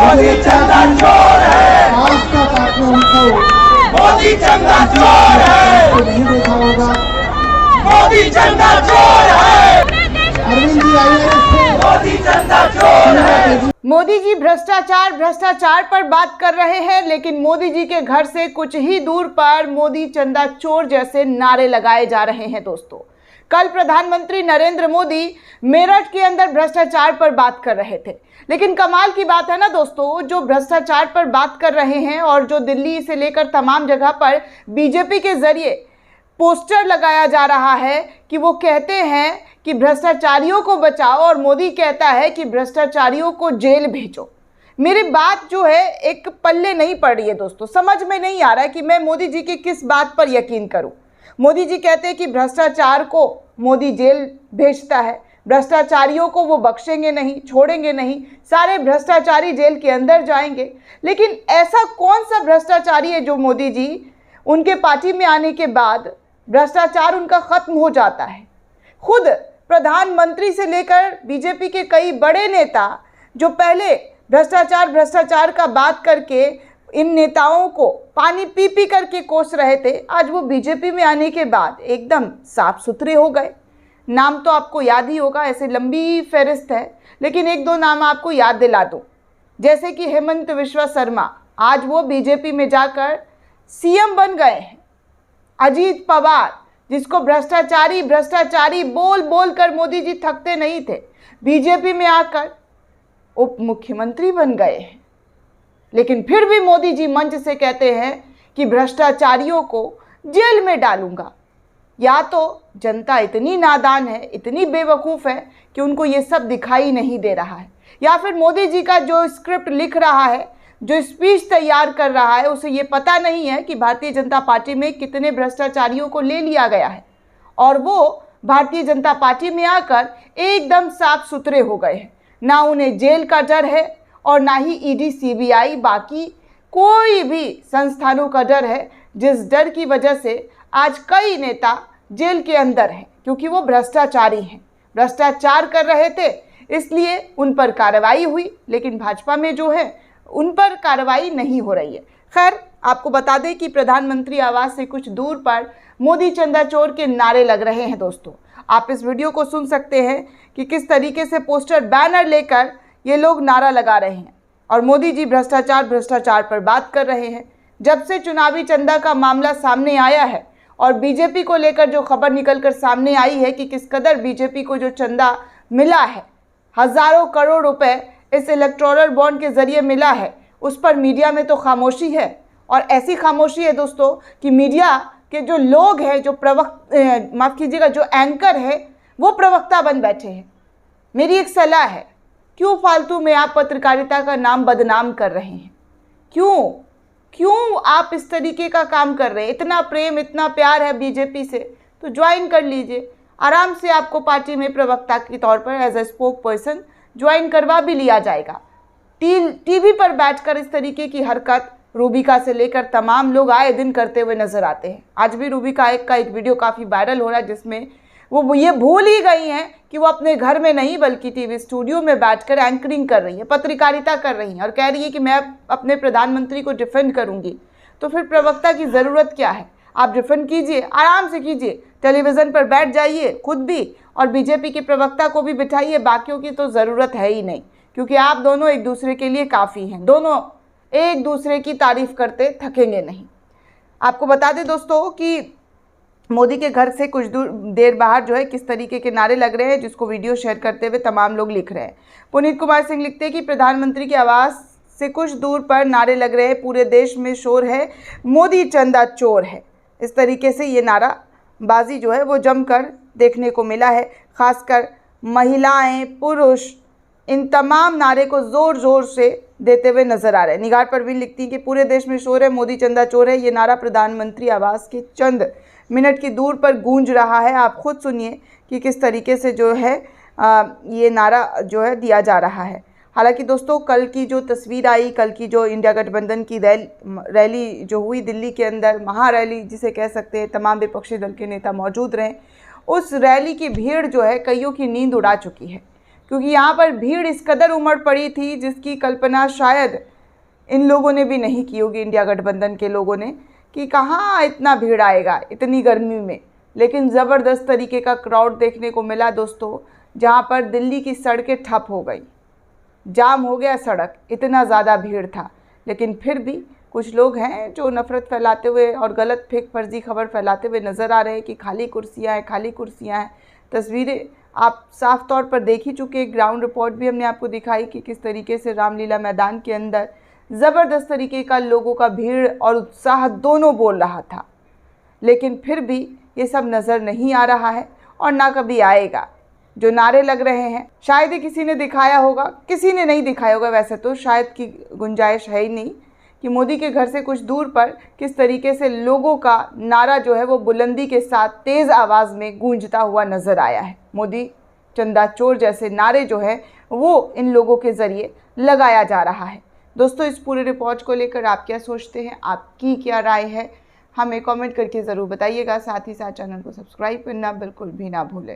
मोदी चंदा चोर है, आज तक आपने उनको मोदी चंदा चोर है, नहीं देखा होगा। मोदी चंदा चोर है, अरविंद जी आइए, मोदी चंदा चोर है। मोदी जी भ्रष्टाचार पर बात कर रहे हैं, लेकिन मोदी जी के घर से कुछ ही दूर पर मोदी चंदा चोर जैसे नारे लगाए जा रहे हैं। दोस्तों, कल प्रधानमंत्री नरेंद्र मोदी मेरठ के अंदर भ्रष्टाचार पर बात कर रहे थे, लेकिन कमाल की बात है ना दोस्तों, जो भ्रष्टाचार पर बात कर रहे हैं और जो दिल्ली से लेकर तमाम जगह पर बीजेपी के जरिए पोस्टर लगाया जा रहा है कि वो कहते हैं कि भ्रष्टाचारियों को बचाओ और मोदी कहता है कि भ्रष्टाचारियों को जेल भेजो। मेरी बात जो है एक पल्ले नहीं पड़ रही है दोस्तों, समझ में नहीं आ रहा है कि मैं मोदी जी की किस बात पर यकीन करूं। मोदी जी कहते हैं कि भ्रष्टाचार को मोदी जेल भेजता है, भ्रष्टाचारियों को वो बख्शेंगे नहीं, छोड़ेंगे नहीं, सारे भ्रष्टाचारी जेल के अंदर जाएंगे। लेकिन ऐसा कौन सा भ्रष्टाचारी है जो मोदी जी उनके पार्टी में आने के बाद भ्रष्टाचार उनका खत्म हो जाता है। खुद प्रधानमंत्री से लेकर बीजेपी के कई बड़े नेता जो पहले भ्रष्टाचार का बात करके इन नेताओं को पानी पी पी करके कोस रहे थे, आज वो बीजेपी में आने के बाद एकदम साफ सुथरे हो गए। नाम तो आपको याद ही होगा, ऐसे लंबी फहरिस्त है, लेकिन एक दो नाम आपको याद दिला दूं, जैसे कि हेमंत बिश्वा शर्मा, आज वो बीजेपी में जाकर सीएम बन गए हैं। अजीत पवार, जिसको भ्रष्टाचारी बोल बोल कर मोदी जी थकते नहीं थे, बीजेपी में आकर उप मुख्यमंत्री बन गए हैं। लेकिन फिर भी मोदी जी मंच से कहते हैं कि भ्रष्टाचारियों को जेल में डालूंगा। या तो जनता इतनी नादान है, इतनी बेवकूफ़ है कि उनको ये सब दिखाई नहीं दे रहा है, या फिर मोदी जी का जो स्क्रिप्ट लिख रहा है, जो स्पीच तैयार कर रहा है, उसे ये पता नहीं है कि भारतीय जनता पार्टी में कितने भ्रष्टाचारियों को ले लिया गया है और वो भारतीय जनता पार्टी में आकर एकदम साफ सुथरे हो गए हैं। ना उन्हें जेल का डर है और ना ही ईडी सीबीआई बाकी कोई भी संस्थानों का डर है, जिस डर की वजह से आज कई नेता जेल के अंदर हैं, क्योंकि वो भ्रष्टाचारी हैं, भ्रष्टाचार कर रहे थे, इसलिए उन पर कार्रवाई हुई। लेकिन भाजपा में जो है उन पर कार्रवाई नहीं हो रही है। खैर, आपको बता दें कि प्रधानमंत्री आवास से कुछ दूर पर मोदी चंदा चोर के नारे लग रहे हैं। दोस्तों, आप इस वीडियो को सुन सकते हैं कि किस तरीके से पोस्टर बैनर लेकर ये लोग नारा लगा रहे हैं और मोदी जी भ्रष्टाचार पर बात कर रहे हैं। जब से चुनावी चंदा का मामला सामने आया है और बीजेपी को लेकर जो खबर निकल कर सामने आई है कि किस कदर बीजेपी को जो चंदा मिला है, हजारों करोड़ रुपए इस इलेक्टोरल बॉन्ड के जरिए मिला है, उस पर मीडिया में तो खामोशी है। और ऐसी खामोशी है दोस्तों कि मीडिया के जो लोग हैं, जो जो एंकर है, वो प्रवक्ता बन बैठे हैं। मेरी एक सलाह है, क्यों फालतू में आप पत्रकारिता का नाम बदनाम कर रहे हैं? क्यों आप इस तरीके का काम कर रहे हैं? इतना प्रेम, इतना प्यार है बीजेपी से तो ज्वाइन कर लीजिए। आराम से आपको पार्टी में प्रवक्ता के तौर पर as a spokesperson join करवा भी लिया जाएगा। टीवी पर बैठकर इस तरीके की हरकत रूबिका से लेकर तमाम लोग आए दिन करते हुए नजर आते हैं। आज भी रूबिका का एक वीडियो काफ़ी वायरल हो रहा है, जिसमें वो ये भूल ही गई हैं कि वो अपने घर में नहीं बल्कि टीवी स्टूडियो में बैठकर एंकरिंग कर रही है, पत्रकारिता कर रही हैं और कह रही है कि मैं अपने प्रधानमंत्री को डिफेंड करूंगी। तो फिर प्रवक्ता की ज़रूरत क्या है? आप डिफेंड कीजिए, आराम से कीजिए, टेलीविज़न पर बैठ जाइए खुद भी और बीजेपी के प्रवक्ता को भी बिठाइए। बाकियों की तो ज़रूरत है ही नहीं, क्योंकि आप दोनों एक दूसरे के लिए काफ़ी हैं। दोनों एक दूसरे की तारीफ़ करते थकेंगे नहीं। आपको बता दें दोस्तों कि मोदी के घर से कुछ देर बाहर जो है किस तरीके के नारे लग रहे हैं, जिसको वीडियो शेयर करते हुए तमाम लोग लिख रहे हैं। पुनीत कुमार सिंह लिखते हैं कि प्रधानमंत्री के आवास से कुछ दूर पर नारे लग रहे हैं, पूरे देश में शोर है, मोदी चंदा चोर है। इस तरीके से ये नाराबाजी जो है वो जमकर देखने को मिला है। खासकर महिलाएं, पुरुष इन तमाम नारे को ज़ोर ज़ोर से देते हुए नजर आ रहे हैं। निगार परवीन लिखती है कि पूरे देश में शोर है, मोदी चंदा चोर है। ये नारा प्रधानमंत्री आवास के चंद मिनट की दूर पर गूंज रहा है। आप खुद सुनिए कि किस तरीके से जो है ये नारा जो है दिया जा रहा है। हालांकि दोस्तों, कल की जो तस्वीर आई, कल की जो इंडिया गठबंधन की रैली जो हुई दिल्ली के अंदर, महारैली जिसे कह सकते हैं, तमाम विपक्षी दल के नेता मौजूद रहे। उस रैली की भीड़ जो है कईयों की नींद उड़ा चुकी है। क्योंकि यहाँ पर भीड़ इस कदर उमड़ पड़ी थी जिसकी कल्पना शायद इन लोगों ने भी नहीं की होगी, इंडिया गठबंधन के लोगों ने, कि कहाँ इतना भीड़ आएगा इतनी गर्मी में। लेकिन ज़बरदस्त तरीके का क्राउड देखने को मिला दोस्तों, जहाँ पर दिल्ली की सड़कें ठप हो गई, जाम हो गया सड़क, इतना ज़्यादा भीड़ था। लेकिन फिर भी कुछ लोग हैं जो नफ़रत फैलाते हुए और गलत फेक फर्जी खबर फैलाते हुए नज़र आ रहे हैं कि खाली कुर्सियाँ हैं, खाली कुर्सियाँ हैं। तस्वीरें आप साफ तौर पर देख ही चुके, ग्राउंड रिपोर्ट भी हमने आपको दिखाई कि किस तरीके से रामलीला मैदान के अंदर ज़बरदस्त तरीके का लोगों का भीड़ और उत्साह दोनों बोल रहा था। लेकिन फिर भी ये सब नज़र नहीं आ रहा है और ना कभी आएगा। जो नारे लग रहे हैं शायद ही किसी ने दिखाया होगा, किसी ने नहीं दिखाया होगा, वैसे तो शायद की गुंजाइश है ही नहीं कि मोदी के घर से कुछ दूर पर किस तरीके से लोगों का नारा जो है वो बुलंदी के साथ तेज़ आवाज़ में गूंजता हुआ नज़र आया है। मोदी चंदा चोर जैसे नारे जो है वो इन लोगों के ज़रिए लगाया जा रहा है। दोस्तों, इस पूरे रिपोर्ट को लेकर आप क्या सोचते हैं, आपकी क्या राय है, हमें कमेंट करके ज़रूर बताइएगा। साथ ही साथ चैनल को सब्सक्राइब करना बिल्कुल भी ना भूलें।